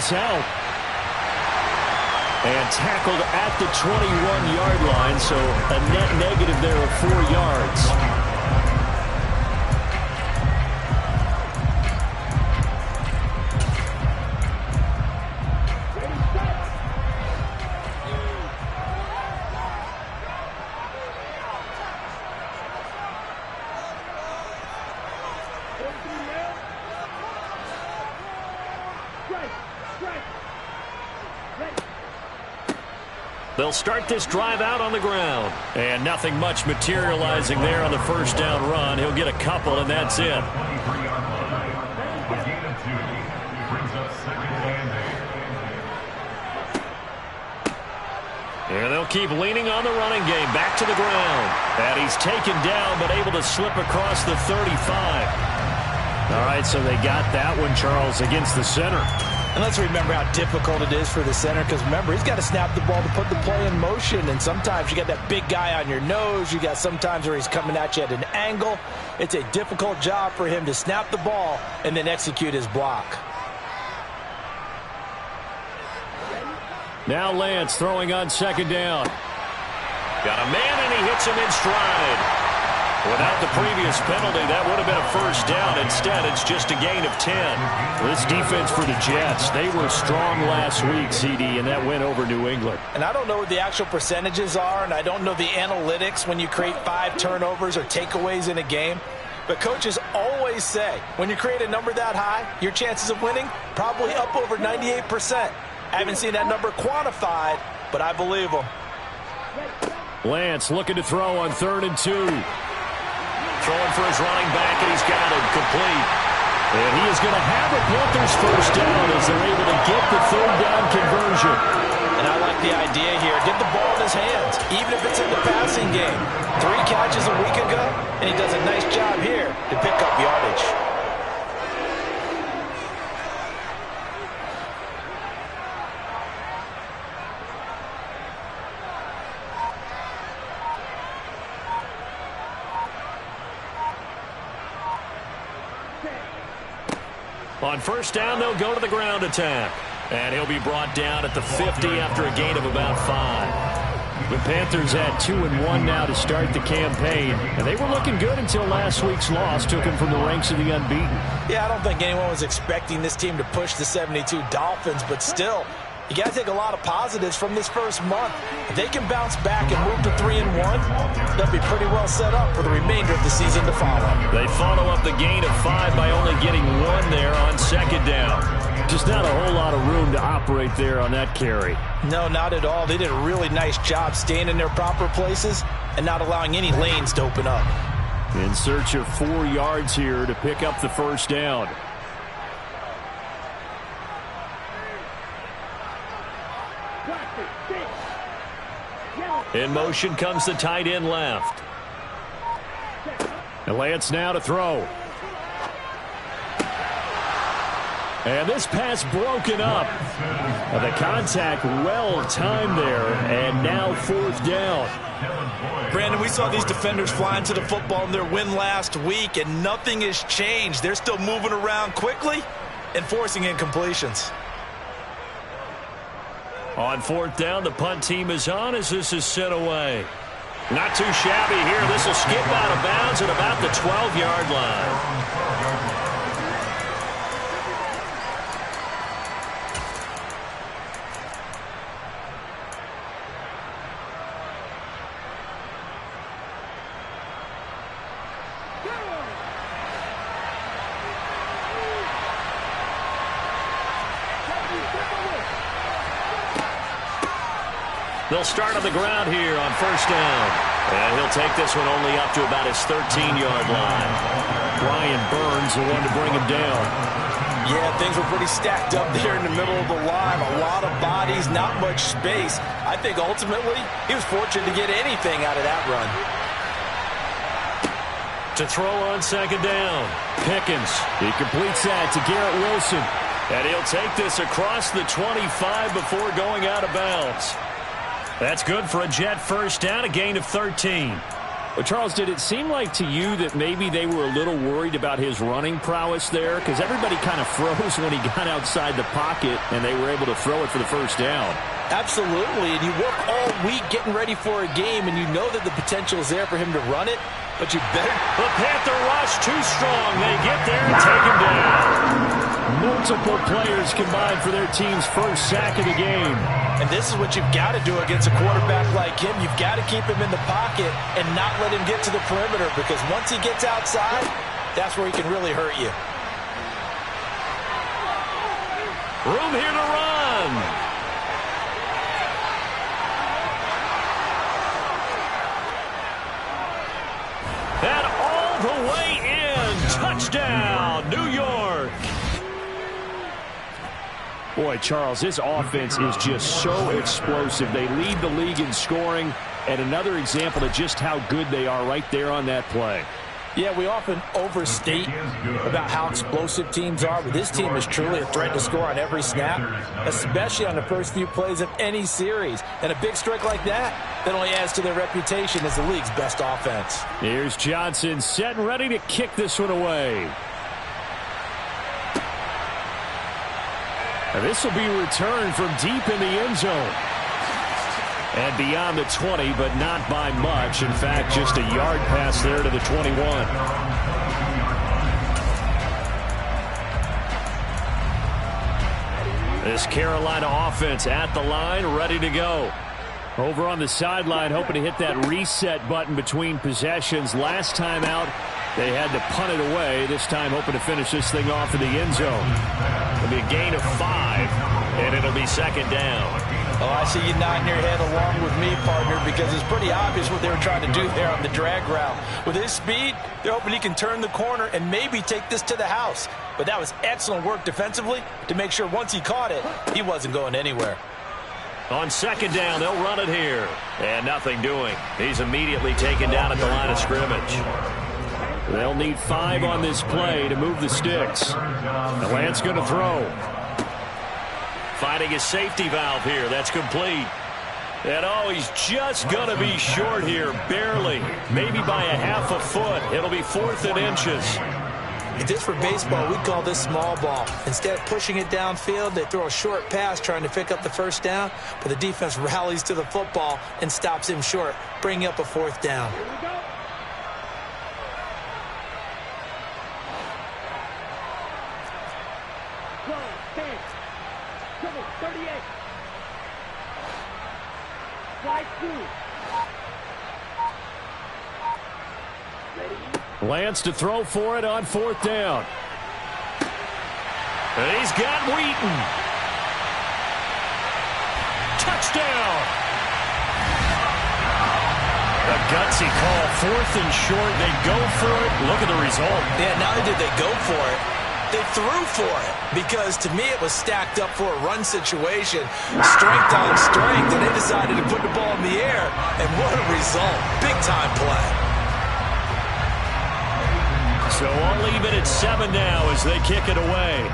gets out. And tackled at the 21-yard line, so a net negative there of 4 yards. They'll start this drive out on the ground. And nothing much materializing there on the first down run. He'll get a couple, and that's it. And they'll keep leaning on the running game. Back to the ground. And he's taken down, but able to slip across the 35. All right, so they got that one, Charles, against the center. And let's remember how difficult it is for the center, because remember, he's got to snap the ball to put the play in motion, and sometimes you got that big guy on your nose. You got sometimes where he's coming at you at an angle. It's a difficult job for him to snap the ball and then execute his block. Now Lance throwing on second down. Got a man, and he hits him in stride. Without the previous penalty, that would have been a first down. Instead, it's just a gain of 10. This defense for the Jets, they were strong last week, CD, and that went over New England. And I don't know what the actual percentages are, and I don't know the analytics when you create 5 turnovers or takeaways in a game. But coaches always say, when you create a number that high, your chances of winning probably up over 98%. I haven't seen that number quantified, but I believe them. Lance looking to throw on 3rd and 2. Throwing for his running back, and he's got it complete. And he is going to have a Panthers first down as they're able to get the 3rd down conversion. And I like the idea here. Get the ball in his hands, even if it's in the passing game. 3 catches a week ago, and he does a nice job here to pick up yardage. On first down, they'll go to the ground attack. And he'll be brought down at the 50 after a gain of about 5. The Panthers had 2-1 now to start the campaign. And they were looking good until last week's loss took them from the ranks of the unbeaten. Yeah, I don't think anyone was expecting this team to push the 72 Dolphins, but still, you got to take a lot of positives from this first month. If they can bounce back and move to 3-1, they'll be pretty well set up for the remainder of the season to follow. They follow up the gain of 5 by only getting 1 there on second down. Just not a whole lot of room to operate there on that carry. No, not at all. They did a really nice job staying in their proper places and not allowing any lanes to open up. In search of 4 yards here to pick up the first down. In motion comes the tight end left. And Lance now to throw. And this pass broken up. The contact well timed there, and now 4th down. Brandon, we saw these defenders flying to the football in their win last week, and nothing has changed. They're still moving around quickly and forcing incompletions. On 4th down, the punt team is on as this is sent away. Not too shabby here. This will skip out of bounds at about the 12-yard line. They'll start on the ground here on first down. And he'll take this one only up to about his 13-yard line. Brian Burns, the one to bring him down. Yeah, things were pretty stacked up there in the middle of the line. A lot of bodies, not much space. I think ultimately he was fortunate to get anything out of that run. To throw on second down. Pickens. He completes that to Garrett Wilson. And he'll take this across the 25 before going out of bounds. That's good for a Jet first down, a gain of 13. Well, Charles, did it seem like to you that maybe they were a little worried about his running prowess there? Because everybody kind of froze when he got outside the pocket, and they were able to throw it for the first down. Absolutely, and you work all week getting ready for a game, and you know that the potential is there for him to run it, but you better... The Panther rush too strong. They get there and take him down. Multiple players combined for their team's first sack of the game. And this is what you've got to do against a quarterback like him. You've got to keep him in the pocket and not let him get to the perimeter, because once he gets outside, that's where he can really hurt you. Room here to run. And all the way in. Touchdown, New York. Boy, Charles, this offense is just so explosive. They lead the league in scoring, and another example of just how good they are right there on that play. Yeah, we often overstate about how explosive teams are, but this team is truly a threat to score on every snap, especially on the first few plays of any series. And a big strike like that only adds to their reputation as the league's best offense. Here's Johnson set and ready to kick this one away. And this will be returned from deep in the end zone. And beyond the 20, but not by much. In fact, just a yard pass there to the 21. This Carolina offense at the line, ready to go. Over on the sideline, hoping to hit that reset button between possessions. Last time out, they had to punt it away. This time, hoping to finish this thing off in the end zone. It'll be a gain of 5, and it'll be second down. Oh, I see you nodding your head along with me, partner, because it's pretty obvious what they were trying to do there on the drag route. With his speed, they're hoping he can turn the corner and maybe take this to the house. But that was excellent work defensively to make sure once he caught it, he wasn't going anywhere. On second down, they'll run it here. And nothing doing. He's immediately taken down at the line of scrimmage. They'll need 5 on this play to move the sticks. The Lance going to throw. Finding his safety valve here. That's complete. And oh, he's just going to be short here, barely. Maybe by a half a foot. It'll be 4th and inches. If this were baseball, we'd call this small ball. Instead of pushing it downfield, they throw a short pass trying to pick up the first down, but the defense rallies to the football and stops him short, bringing up a 4th down. Lance to throw for it on 4th down. And he's got Wheaton. Touchdown. A gutsy call, 4th and short. They go for it. Look at the result. Yeah, not only did they go for it, they threw for it, because to me it was stacked up for a run situation, strength on strength, and they decided to put the ball in the air, and what a result. Big-time play. So I'll leave it at 7 now as they kick it away.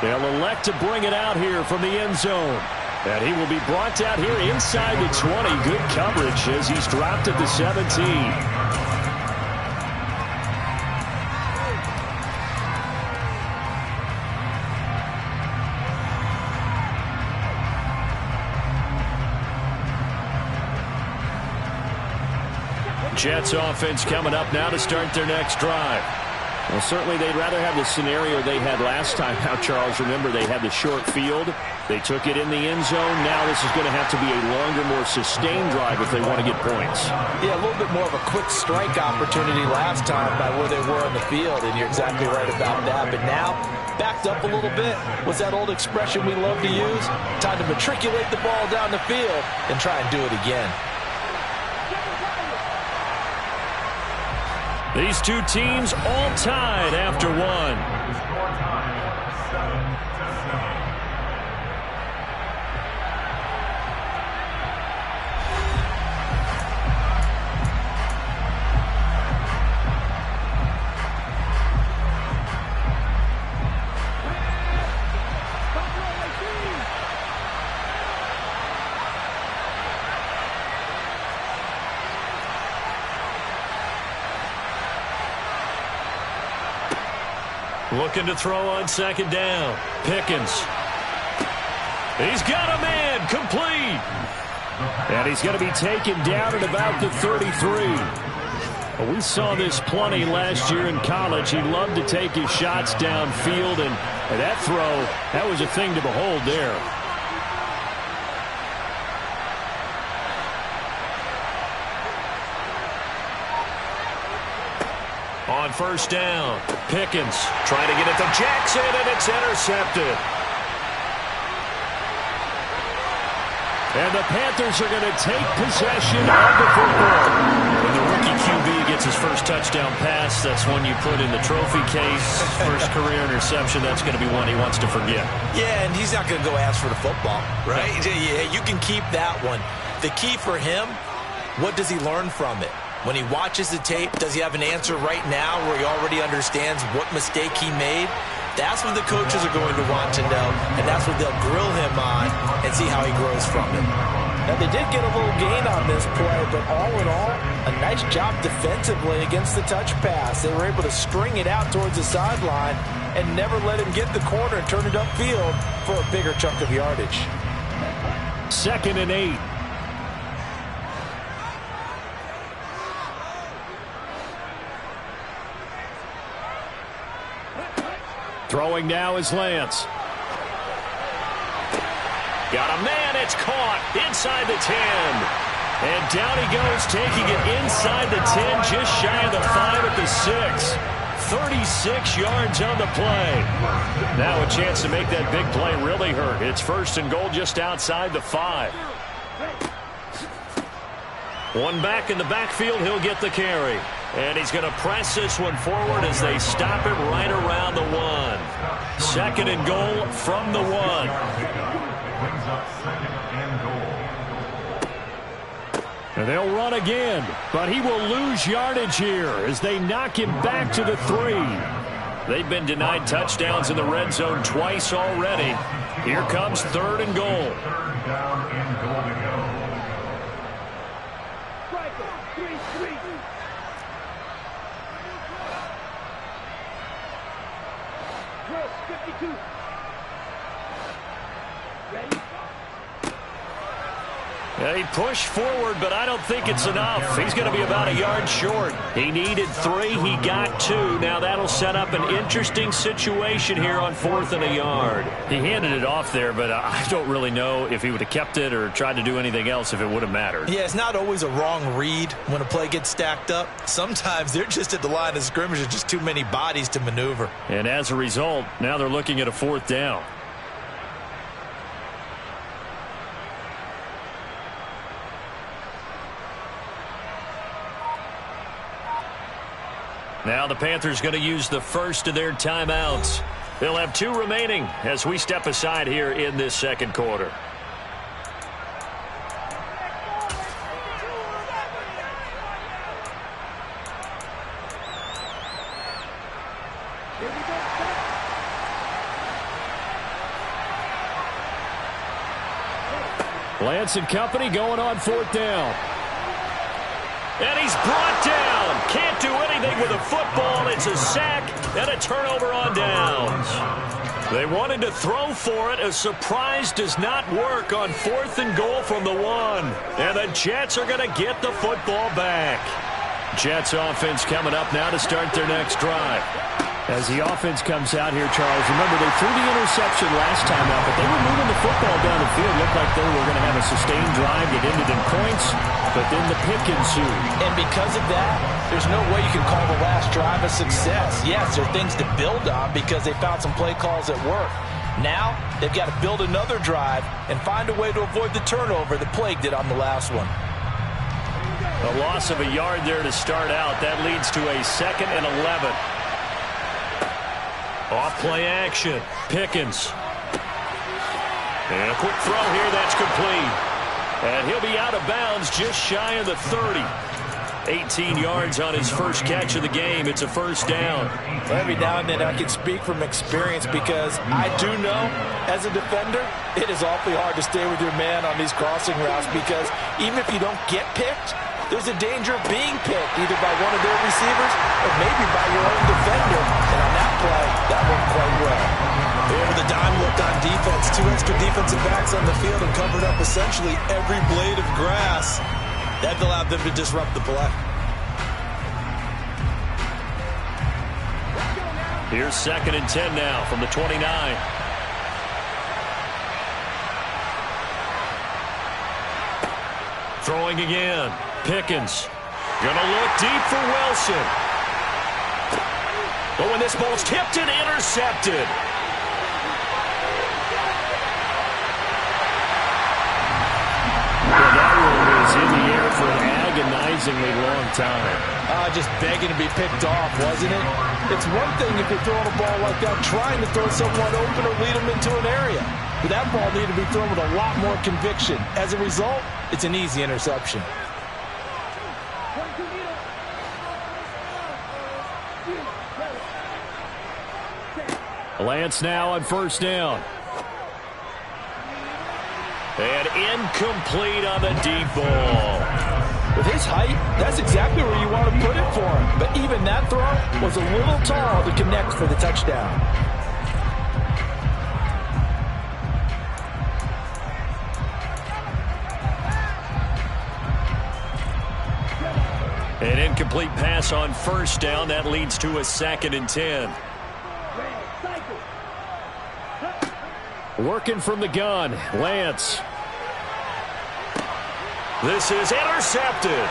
They'll elect to bring it out here from the end zone. And he will be brought down here inside the 20. Good coverage as he's dropped at the 17. Jets offense coming up now to start their next drive. Well, certainly they'd rather have the scenario they had last time. Now, Charles, remember they had the short field. They took it in the end zone. Now this is going to have to be a longer, more sustained drive if they want to get points. Yeah, a little bit more of a quick strike opportunity last time by where they were on the field, and you're exactly right about that. But now, backed up a little bit. What's that old expression we love to use? Time to matriculate the ball down the field and try and do it again. These two teams all tied after one. Looking to throw on second down. Pickens. He's got a man. Complete. And he's going to be taken down at about the 33. We saw this plenty last year in college. He loved to take his shots downfield, and that throw, that was a thing to behold there. On first down, Pickens trying to get it to Jackson, and it's intercepted. And the Panthers are going to take possession of the football. When the rookie QB gets his first touchdown pass, that's one you put in the trophy case. First career interception, that's going to be one he wants to forget. Yeah, and he's not going to go ask for the football, right? Yeah, you can keep that one. The key for him, what does he learn from it? When he watches the tape, does he have an answer right now where he already understands what mistake he made? That's what the coaches are going to want to know, and that's what they'll grill him on and see how he grows from it. Now, they did get a little gain on this play, but all in all, a nice job defensively against the touch pass. They were able to string it out towards the sideline and never let him get the corner and turn it upfield for a bigger chunk of yardage. 2nd and 8. Throwing now is Lance. Got a man, it's caught inside the 10. And down he goes, taking it inside the 10, just shy of the 5 at the 6. 36 yards on the play. Now a chance to make that big play really hurt. It's 1st and goal just outside the 5. One back in the backfield, he'll get the carry. And he's going to press this one forward as they stop it right around the 1. 2nd and goal from the 1. And they'll run again, but he will lose yardage here as they knock him back to the 3. They've been denied touchdowns in the red zone twice already. Here comes 3rd and goal. Yeah, he pushed forward, but I don't think it's enough. He's going to be about a yard short. He needed 3. He got 2. Now that'll set up an interesting situation here on 4th and a yard. He handed it off there, but I don't really know if he would have kept it or tried to do anything else if it would have mattered. Yeah, it's not always a wrong read when a play gets stacked up. Sometimes they're just at the line of scrimmage with just too many bodies to maneuver. And as a result, now they're looking at a 4th down. Now the Panthers going to use the first of their timeouts. They'll have 2 remaining as we step aside here in this 2nd quarter. Lance and company going on 4th down. And he's brought down. Can't do anything with a football. It's a sack and a turnover on downs. They wanted to throw for it. A surprise does not work on 4th and goal from the 1. And the Jets are going to get the football back. Jets offense coming up now to start their next drive. As the offense comes out here, Charles, remember they threw the interception last time out, but they were moving the football down the field. Looked like they were going to have a sustained drive that ended in points, but then the pick ensued. And because of that, there's no way you can call the last drive a success. Yes, there are things to build on because they found some play calls that work. Now, they've got to build another drive and find a way to avoid the turnover that plagued it on the last one. A loss of a yard there to start out. That leads to a 2nd and 11. Off play action. Pickens. And a quick throw here. That's complete. And he'll be out of bounds just shy of the 30. 18 yards on his first catch of the game. It's a 1st down. Every now and then I can speak from experience because I do know as a defender it is awfully hard to stay with your man on these crossing routes because even if you don't get picked, there's a danger of being picked either by one of their receivers or maybe by your own defender. And on that play, that extra defensive backs on the field and covered up essentially every blade of grass. That allowed them to disrupt the play. Here's 2nd and 10 now from the 29. Throwing again. Pickens. Gonna look deep for Wilson. But when this ball's tipped and intercepted. Well, that one was in the air for an agonizingly long time. Just begging to be picked off, wasn't it? It's one thing if you're throwing a ball like that, trying to throw someone open or lead them into an area. But that ball needed to be thrown with a lot more conviction. As a result, it's an easy interception. Lance now on 1st down. And incomplete on the deep ball. With his height, that's exactly where you want to put it for him. But even that throw was a little tall to connect for the touchdown. An incomplete pass on 1st down. That leads to a 2nd and 10. Working from the gun, Lance. This is intercepted.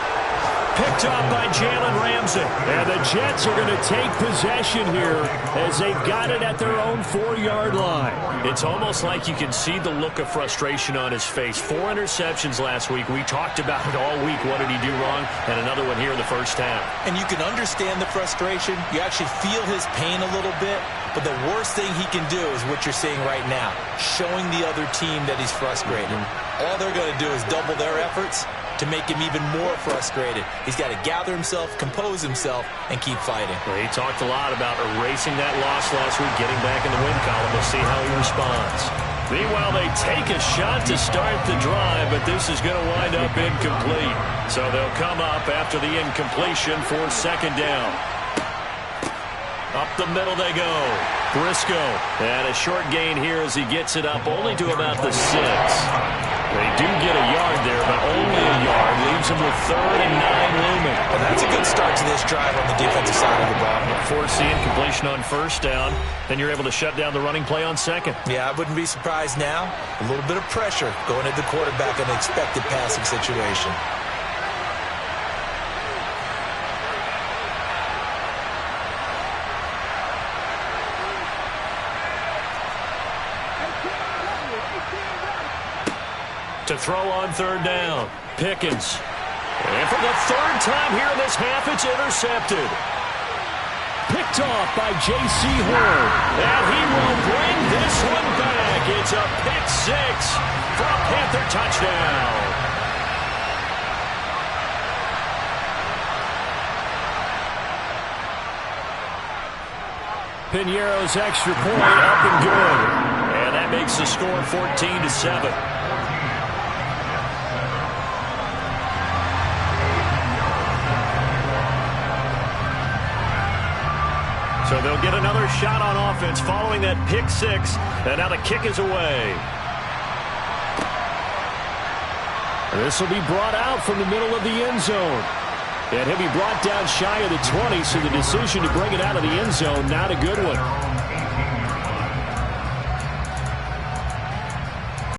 Picked up by Jalen Ramsey. And the Jets are going to take possession here as they've got it at their own 4-yard line. It's almost like you can see the look of frustration on his face. 4 interceptions last week. We talked about it all week. What did he do wrong? And another one here in the first half. And you can understand the frustration. You actually feel his pain a little bit. But the worst thing he can do is what you're seeing right now, showing the other team that he's frustrated. All they're going to do is double their efforts to make him even more frustrated. He's got to gather himself, compose himself, and keep fighting. Well, he talked a lot about erasing that loss last week, getting back in the win column. We'll see how he responds. Meanwhile, they take a shot to start the drive, but this is going to wind up incomplete. So they'll come up after the incompletion for 2nd down. Up the middle they go. Briscoe. And a short gain here as he gets it up only to about the 6. They do get a yard there, but only a yard. Leaves them with 3rd and 9 looming. Well, that's a good start to this drive on the defensive side of the ball. Force the incompletion on 1st down. Then you're able to shut down the running play on 2nd. Yeah, I wouldn't be surprised now. A little bit of pressure going at the quarterback in an expected passing situation. To throw on 3rd down. Pickens. And for the 3rd time here in this half, it's intercepted. Picked off by J.C. Horn. And he will bring this one back. It's a pick 6 for a Panther touchdown. Piñeiro's extra point up and good. And that makes the score 14-7. So they'll get another shot on offense following that pick 6. And now the kick is away. This will be brought out from the middle of the end zone. And he'll be brought down shy of the 20, so the decision to bring it out of the end zone, not a good one.